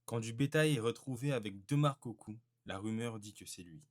Quand du bétail est retrouvé avec 2 marques au cou, la rumeur dit que c'est lui.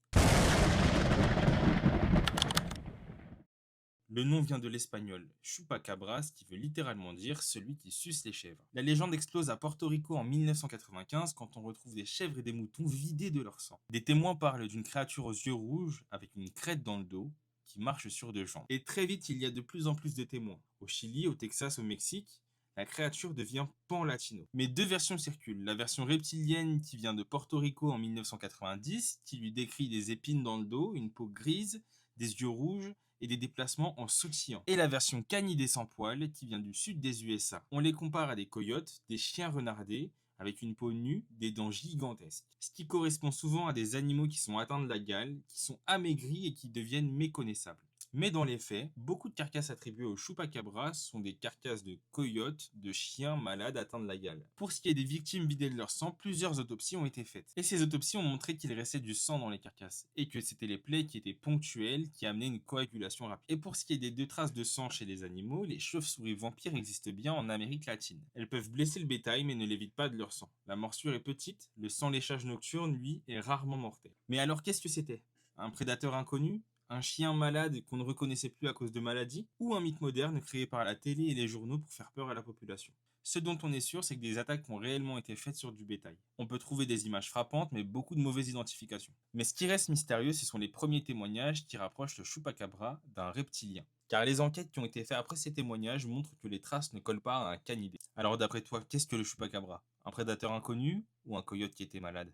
Le nom vient de l'espagnol chupacabras qui veut littéralement dire celui qui suce les chèvres. La légende explose à Porto Rico en 1995 quand on retrouve des chèvres et des moutons vidés de leur sang. Des témoins parlent d'une créature aux yeux rouges avec une crête dans le dos qui marche sur 2 jambes. Et très vite, il y a de plus en plus de témoins. Au Chili, au Texas, au Mexique, la créature devient pan-latino. Mais 2 versions circulent. La version reptilienne qui vient de Porto Rico en 1990, qui lui décrit des épines dans le dos, une peau grise, des yeux rouges et des déplacements en sautillant. Et la version canidée sans poils qui vient du sud des USA. On les compare à des coyotes, des chiens renardés, avec une peau nue, des dents gigantesques. Ce qui correspond souvent à des animaux qui sont atteints de la gale, qui sont amaigris et qui deviennent méconnaissables. Mais dans les faits, beaucoup de carcasses attribuées au chupacabras sont des carcasses de coyotes, de chiens malades atteints de la gale. Pour ce qui est des victimes vidées de leur sang, plusieurs autopsies ont été faites. Et ces autopsies ont montré qu'il restait du sang dans les carcasses, et que c'était les plaies qui étaient ponctuelles qui amenaient une coagulation rapide. Et pour ce qui est des 2 traces de sang chez les animaux, les chauves-souris vampires existent bien en Amérique latine. Elles peuvent blesser le bétail mais ne l'évitent pas de leur sang. La morsure est petite, le sang-léchage nocturne, lui, est rarement mortel. Mais alors qu'est-ce que c'était? Un prédateur inconnu? Un chien malade qu'on ne reconnaissait plus à cause de maladies, ou un mythe moderne créé par la télé et les journaux pour faire peur à la population. Ce dont on est sûr, c'est que des attaques ont réellement été faites sur du bétail. On peut trouver des images frappantes, mais beaucoup de mauvaises identifications. Mais ce qui reste mystérieux, ce sont les premiers témoignages qui rapprochent le chupacabra d'un reptilien. Car les enquêtes qui ont été faites après ces témoignages montrent que les traces ne collent pas à un canidé. Alors d'après toi, qu'est-ce que le chupacabra? Un prédateur inconnu ou un coyote qui était malade?